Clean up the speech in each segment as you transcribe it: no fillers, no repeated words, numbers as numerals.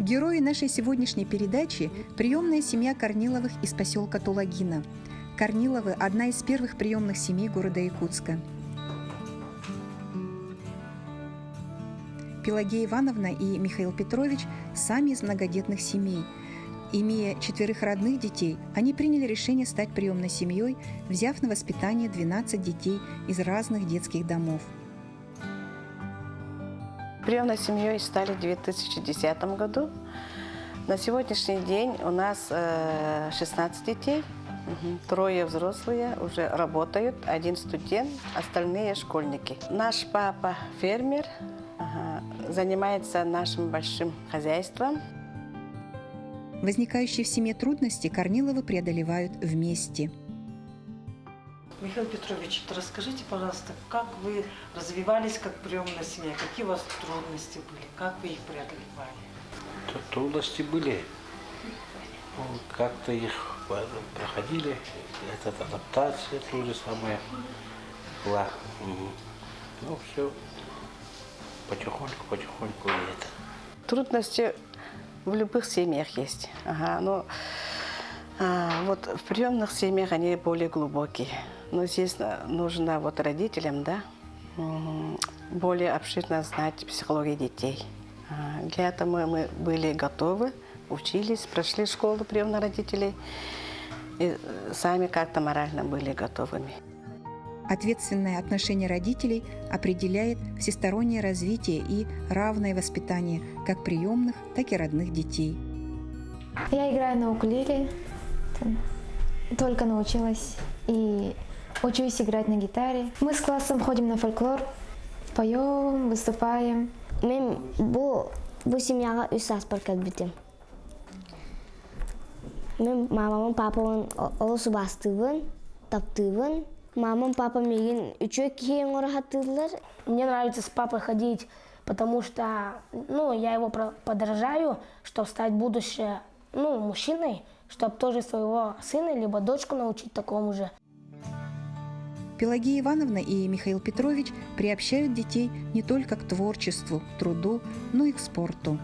Герои нашей сегодняшней передачи – приемная семья Корниловых из поселка Тулагина. Корниловы – одна из первых приемных семей города Якутска. Пелагея Ивановна и Михаил Петрович – сами из многодетных семей. Имея 4 родных детей, они приняли решение стать приемной семьей, взяв на воспитание 12 детей из разных детских домов. Приемной семьей стали в 2010 году. На сегодняшний день у нас 16 детей, 3 взрослые уже работают, 1 студент, остальные школьники. Наш папа фермер, занимается нашим большим хозяйством. Возникающие в семье трудности Корниловы преодолевают вместе. Михаил Петрович, расскажите, пожалуйста, как вы развивались как приемная семья, какие у вас трудности были, как вы их преодолевали? Трудности были, как-то их проходили, эта адаптация тоже самая была. Ну все, потихоньку и это. Трудности в любых семьях есть. Но вот в приемных семьях они более глубокие. Но здесь нужно вот родителям, да, более обширно знать психологию детей. Для этого мы были готовы, учились, прошли школу приемных родителей и сами как-то морально были готовыми. Ответственное отношение родителей определяет всестороннее развитие и равное воспитание как приемных, так и родных детей. Я играю на укулеле, только научилась, и учусь играть на гитаре. Мы с классом ходим на фольклор, поем, выступаем. Мен bu семьяга 3 аспар кәлбитем. Мен мамамын, папамын олысы бастыбын, таптыбын. Мамам, папа меген үчөө киен орахатылар. Мне нравится с папой ходить, потому что, я его подражаю, чтобы стать будущим, мужчиной, чтобы тоже своего сына либо дочку научить такому же. Пелагея Ивановна и Михаил Петрович приобщают детей не только к творчеству, к труду, но и к спорту.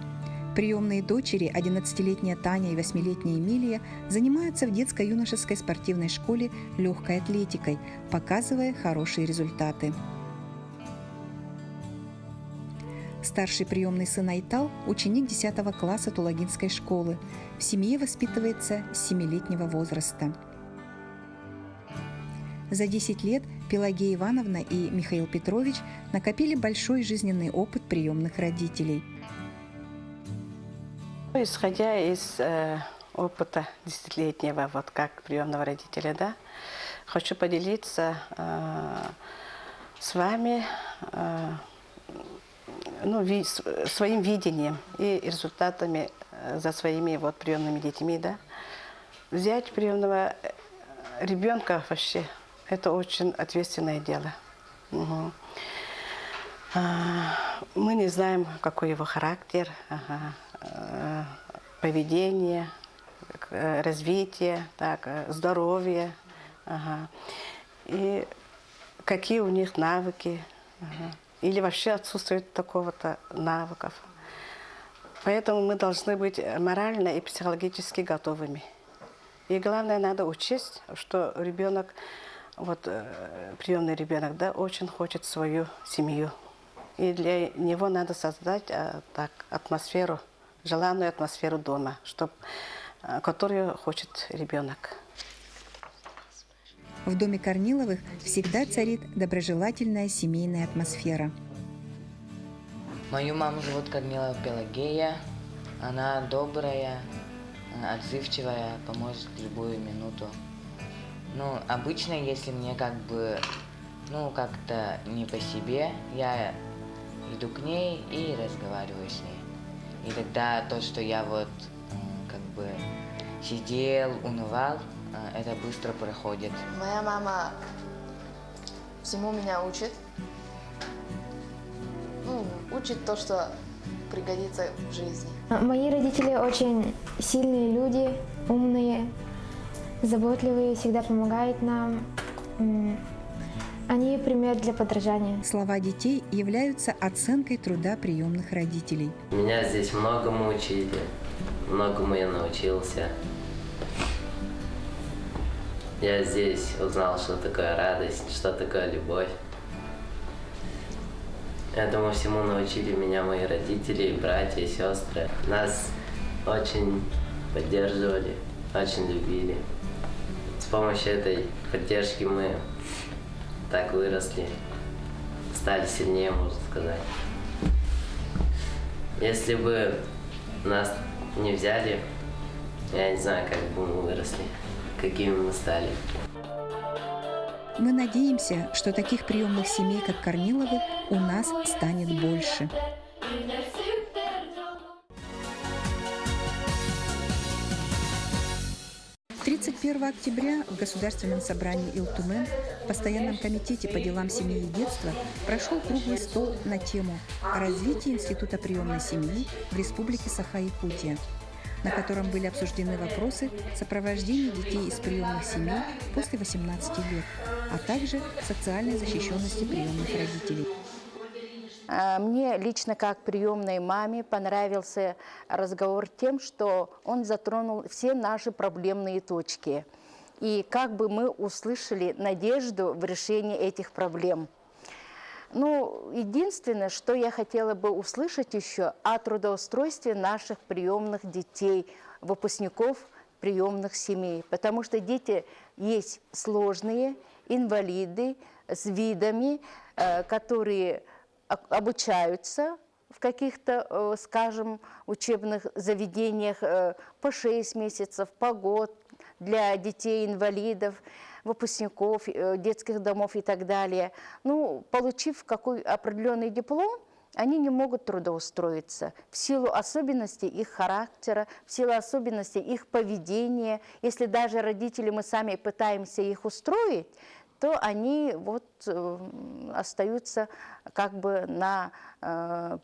Приемные дочери, 11-летняя Таня и 8-летняя Эмилия, занимаются в детско-юношеской спортивной школе легкой атлетикой, показывая хорошие результаты. Старший приемный сын Айтал – ученик 10 класса Тулагинской школы. В семье воспитывается с 7-летнего возраста. За 10 лет Пелагея Ивановна и Михаил Петрович накопили большой жизненный опыт приемных родителей. Исходя из опыта 10-летнего, вот как приемного родителя, да, хочу поделиться с вами своим видением и результатами за своими вот приемными детьми, да. Взять приемного ребенка вообще это очень ответственное дело. Мы не знаем, какой его характер, поведение, развитие, здоровье, и какие у них навыки, или вообще отсутствует такого-то навыков. Поэтому мы должны быть морально и психологически готовыми. И главное, надо учесть, что ребенок, приемный ребенок, да, очень хочет свою семью. И для него надо создать атмосферу, желанную атмосферу дома, которую хочет ребенок. В доме Корниловых всегда царит доброжелательная семейная атмосфера. Мою маму зовут Корнилова Пелагея. Она добрая, отзывчивая, поможет в любую минуту. Обычно, если мне как-то не по себе, я иду к ней и разговариваю с ней. И тогда то, что я сидел, унывал, это быстро проходит. Моя мама всему меня учит. Учит то, что пригодится в жизни. Мои родители очень сильные люди, умные, заботливые, всегда помогают нам. Они пример для подражания. Слова детей являются оценкой труда приемных родителей. Меня здесь многому учили, многому я научился. Я здесь узнал, что такое радость, что такое любовь. Этому всему научили меня мои родители, братья и сестры. Нас очень поддерживали, очень любили. С помощью этой поддержки мы так выросли, стали сильнее, можно сказать. Если бы нас не взяли, я не знаю, как бы мы выросли, какими мы стали. Мы надеемся, что таких приемных семей, как Корниловы, у нас станет больше. 31 октября в Государственном собрании Илтумен в Постоянном комитете по делам семьи и детства прошел круглый стол на тему о развитии Института приемной семьи в Республике Саха-Якутия, на котором были обсуждены вопросы сопровождения детей из приемных семей после 18 лет, а также социальной защищенности приемных родителей. Мне лично, как приемной маме, понравился разговор тем, что он затронул все наши проблемные точки. И как бы мы услышали надежду в решении этих проблем. Ну, единственное, что я хотела бы услышать еще о трудоустройстве наших приемных детей, выпускников приемных семей. Потому что дети есть сложные, инвалиды с видами, которые обучаются в каких-то, скажем, учебных заведениях по 6 месяцев, по год для детей-инвалидов, выпускников детских домов и так далее. Ну, получив какой определенный диплом, они не могут трудоустроиться в силу особенностей их характера, в силу особенностей их поведения. Если даже родители, мы сами пытаемся их устроить, то они вот остаются как бы на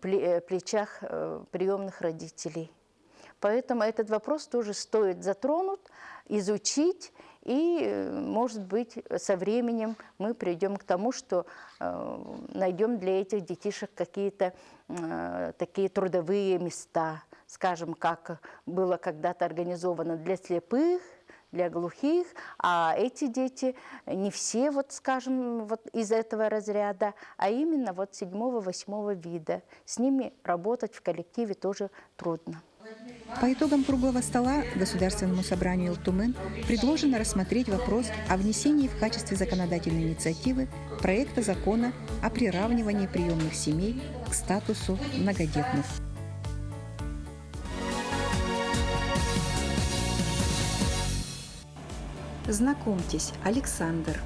плечах приемных родителей. Поэтому этот вопрос тоже стоит затронуть, изучить, и, может быть, со временем мы придем к тому, что найдем для этих детишек какие-то такие трудовые места, скажем, как было когда-то организовано для слепых, для глухих, а эти дети не все, вот, скажем, вот из этого разряда, а именно вот 7-8 вида. С ними работать в коллективе тоже трудно. По итогам круглого стола Государственному собранию Илтумен предложено рассмотреть вопрос о внесении в качестве законодательной инициативы проекта закона о приравнивании приемных семей к статусу многодетных. Знакомьтесь, Александр.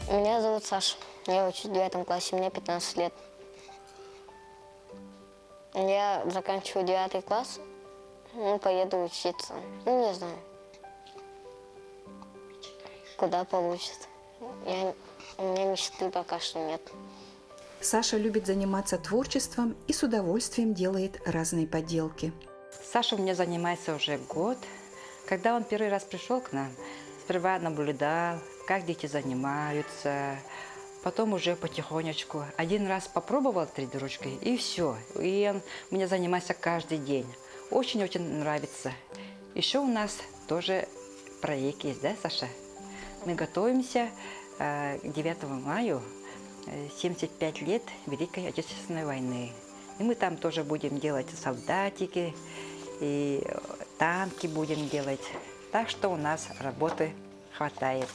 Меня зовут Саша. Я учусь в 9 классе, мне 15 лет. Я заканчиваю 9 класс, поеду учиться. Ну, не знаю, куда получится. У меня мечты пока что нет. Саша любит заниматься творчеством и с удовольствием делает разные поделки. Саша у меня занимается уже год. Когда он первый раз пришел к нам, сперва наблюдал, как дети занимаются, потом уже потихонечку. Один раз попробовал 3D ручкой, и все. И он у меня занимается каждый день. Очень-очень нравится. Еще у нас тоже проект есть, да, Саша? Мы готовимся к 9 мая, 75 лет Великой Отечественной войны. И мы там тоже будем делать солдатики, и танки будем делать. Так что у нас работы хватает.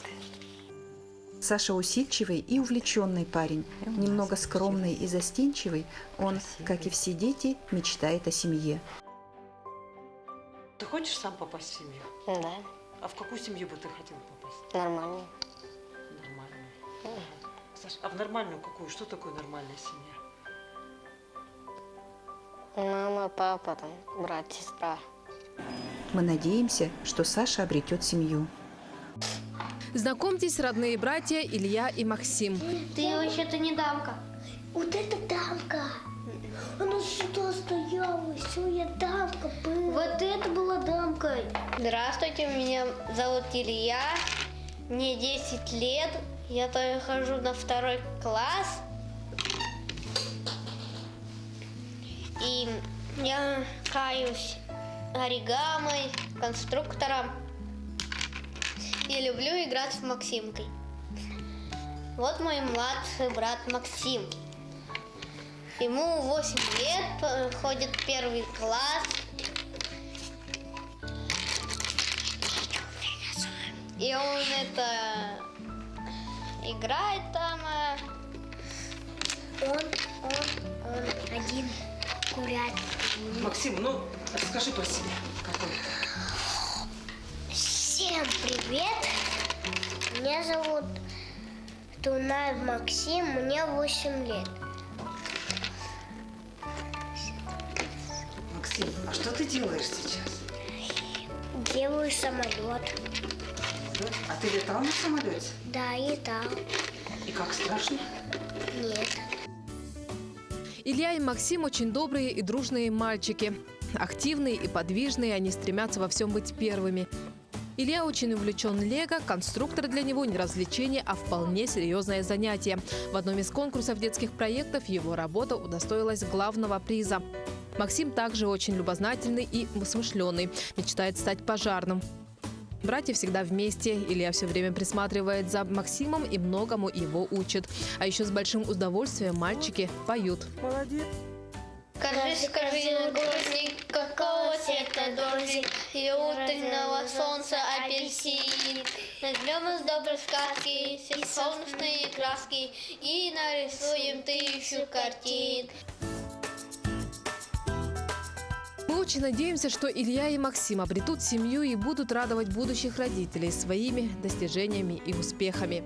Саша усидчивый и увлеченный парень. Немного скромный и застенчивый, он, как и все дети, мечтает о семье. Ты хочешь сам попасть в семью? Да. А в какую семью бы ты хотел попасть? Нормально. Нормальную. Саша, а в нормальную какую? Что такое нормальная семья? Мама, папа, там, брат, сестра. Мы надеемся, что Саша обретет семью. Знакомьтесь, родные братья Илья и Максим. Ты вообще-то не дамка. Вот это дамка. Она сюда стояла, все, я дамка была. Вот это была дамкой. Здравствуйте, меня зовут Илья, мне 10 лет. Я только хожу на 2 класс. И я каюсь оригами, конструктором. И люблю играть с Максимкой. Вот мой младший брат Максим. Ему 8 лет, ходит в 1 класс. И он играет там. Он один гулять. Максим, ну расскажи про себя. Какой ты? Всем привет! Меня зовут Тунаев Максим, мне 8 лет. Максим, а что ты делаешь сейчас? Делаю самолет. А ты летал на самолете? Да, летал. И как, страшно? Нет. Илья и Максим очень добрые и дружные мальчики. Активные и подвижные, они стремятся во всем быть первыми. Илья очень увлечен лего, конструктор для него не развлечение, а вполне серьезное занятие. В одном из конкурсов детских проектов его работа удостоилась главного приза. Максим также очень любознательный и смышленый, мечтает стать пожарным. Братья всегда вместе. Илья все время присматривает за Максимом и многому его учит. А еще с большим удовольствием мальчики поют. Молодец. Скажи, скажи, дождик, какого цвета дождик, и утреннего солнца апельсин. Нажмем из доброй сказки все солнечные краски и нарисуем 1000 картин. Мы очень надеемся, что Илья и Максим обретут семью и будут радовать будущих родителей своими достижениями и успехами.